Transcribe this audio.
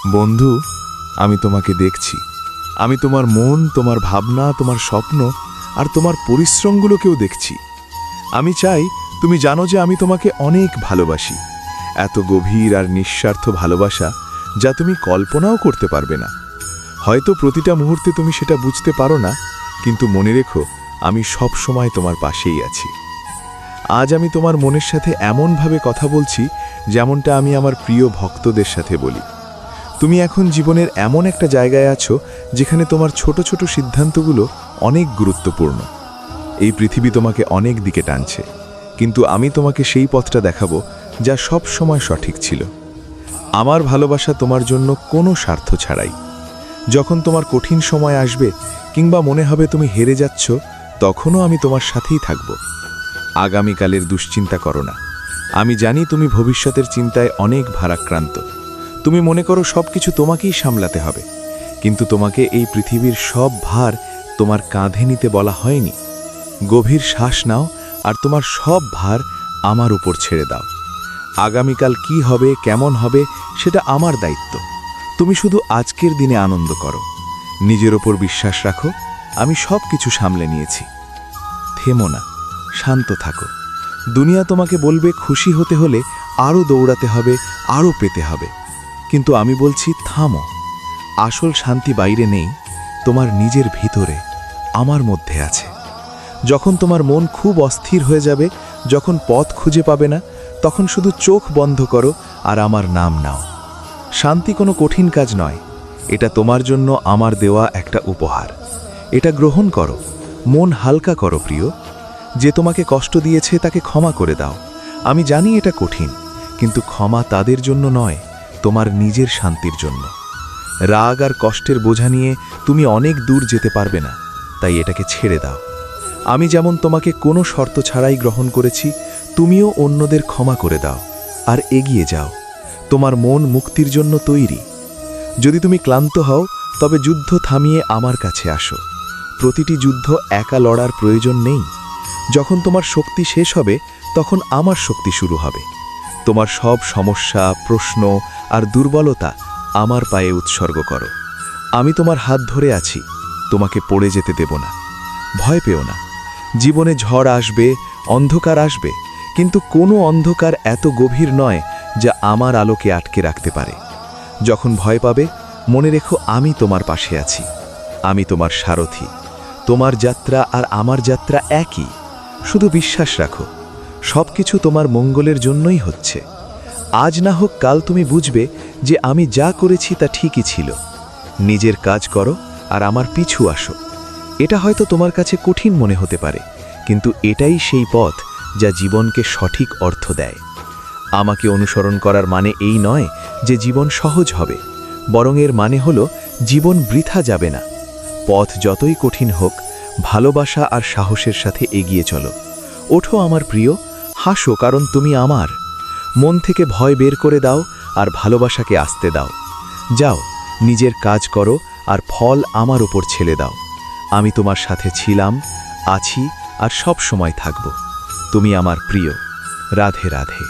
বন্ধু, আমি তোমাকে দেখছি। আমি তোমার মন, তোমার ভাবনা, তোমার স্বপ্ন আর তোমার পরিশ্রমগুলোকেও দেখছি। আমি চাই তুমি জানো যে আমি তোমাকে অনেক ভালোবাসি। এত গভীর আর নিঃস্বার্থ ভালোবাসা যা তুমি কল্পনাও করতে পারবে না। হয়তো প্রতিটা মুহূর্তে তুমি সেটা বুঝতে পারো না, কিন্তু মনে রেখো আমি সব সময় তোমার পাশেই আছি। আজ আমি তোমার মনের সাথে এমনভাবে কথা বলছি যেমনটা আমি আমার প্রিয় ভক্তদের সাথে বলি। তুমি এখন জীবনের এমন একটা জায়গায় আছো যেখানে তোমার ছোট ছোট সিদ্ধান্তগুলো অনেক গুরুত্বপূর্ণ। এই পৃথিবী তোমাকে অনেক দিকে টানছে, কিন্তু আমি তোমাকে সেই পথটা দেখাবো যা সব সময় সঠিক ছিল। আমার ভালোবাসা তোমার জন্য কোনো স্বার্থ ছাড়াই। যখন তোমার কঠিন সময় আসবে কিংবা মনে হবে তুমি হেরে যাচ্ছ, তখনও আমি তোমার সাথেই থাকব। আগামীকালের দুশ্চিন্তা করো না। আমি জানি তুমি ভবিষ্যতের চিন্তায় অনেক ভারাক্রান্ত। তুমি মনে করো সবকিছু তোমাকেই সামলাতে হবে, কিন্তু তোমাকে এই পৃথিবীর সব ভার তোমার কাঁধে নিতে বলা হয়নি। গভীর শ্বাস নাও আর তোমার সব ভার আমার উপর ছেড়ে দাও। আগামীকাল কি হবে, কেমন হবে, সেটা আমার দায়িত্ব। তুমি শুধু আজকের দিনে আনন্দ করো, নিজের ওপর বিশ্বাস রাখো। আমি সব কিছু সামলে নিয়েছি। থেমো না, শান্ত থাকো। দুনিয়া তোমাকে বলবে খুশি হতে হলে আরও দৌড়াতে হবে, আরও পেতে হবে, কিন্তু আমি বলছি থামো। আসল শান্তি বাইরে নেই, তোমার নিজের ভিতরে, আমার মধ্যে আছে। যখন তোমার মন খুব অস্থির হয়ে যাবে, যখন পথ খুঁজে পাবে না, তখন শুধু চোখ বন্ধ করো আর আমার নাম নাও। শান্তি কোনো কঠিন কাজ নয়, এটা তোমার জন্য আমার দেওয়া একটা উপহার। এটা গ্রহণ করো, মন হালকা করো। প্রিয়, যে তোমাকে কষ্ট দিয়েছে তাকে ক্ষমা করে দাও। আমি জানি এটা কঠিন, কিন্তু ক্ষমা তাদের জন্য নয়, তোমার নিজের শান্তির জন্য। রাগ আর কষ্টের বোঝা নিয়ে তুমি অনেক দূর যেতে পারবে না, তাই এটাকে ছেড়ে দাও। আমি যেমন তোমাকে কোনো শর্ত ছাড়াই গ্রহণ করেছি, তুমিও অন্যদের ক্ষমা করে দাও আর এগিয়ে যাও। তোমার মন মুক্তির জন্য তৈরি। যদি তুমি ক্লান্ত হও, তবে যুদ্ধ থামিয়ে আমার কাছে আসো। প্রতিটি যুদ্ধ একা লড়ার প্রয়োজন নেই। যখন তোমার শক্তি শেষ হবে, তখন আমার শক্তি শুরু হবে। তোমার সব সমস্যা, প্রশ্ন আর দুর্বলতা আমার পায়ে উৎসর্গ করো। আমি তোমার হাত ধরে আছি, তোমাকে পড়ে যেতে দেব না। ভয় পেও না। জীবনে ঝড় আসবে, অন্ধকার আসবে, কিন্তু কোনো অন্ধকার এত গভীর নয় যা আমার আলোকে আটকে রাখতে পারে। যখন ভয় পাবে, মনে রেখো আমি তোমার পাশে আছি। আমি তোমার সারথি। তোমার যাত্রা আর আমার যাত্রা একই। শুধু বিশ্বাস রাখো, সব কিছু তোমার মঙ্গলের জন্যই হচ্ছে। আজ না হোক কাল তুমি বুঝবে যে আমি যা করেছি তা ঠিকই ছিল। নিজের কাজ করো আর আমার পিছু আসো। এটা হয়তো তোমার কাছে কঠিন মনে হতে পারে, কিন্তু এটাই সেই পথ যা জীবনকে সঠিক অর্থ দেয়। আমাকে অনুসরণ করার মানে এই নয় যে জীবন সহজ হবে, বরং এর মানে হলো জীবন বৃথা যাবে না। পথ যতই কঠিন হোক, ভালোবাসা আর সাহসের সাথে এগিয়ে চলো। ওঠো আমার প্রিয়, হাসো, কারণ তুমি আমার। মন থেকে ভয় বের করে দাও আর ভালোবাসাকে আসতে দাও। যাও, নিজের কাজ করো আর ফল আমার উপর ছেড়ে দাও। আমি তোমার সাথে ছিলাম, আছি আর সব সময় থাকব। তুমি আমার প্রিয়। রাধে রাধে।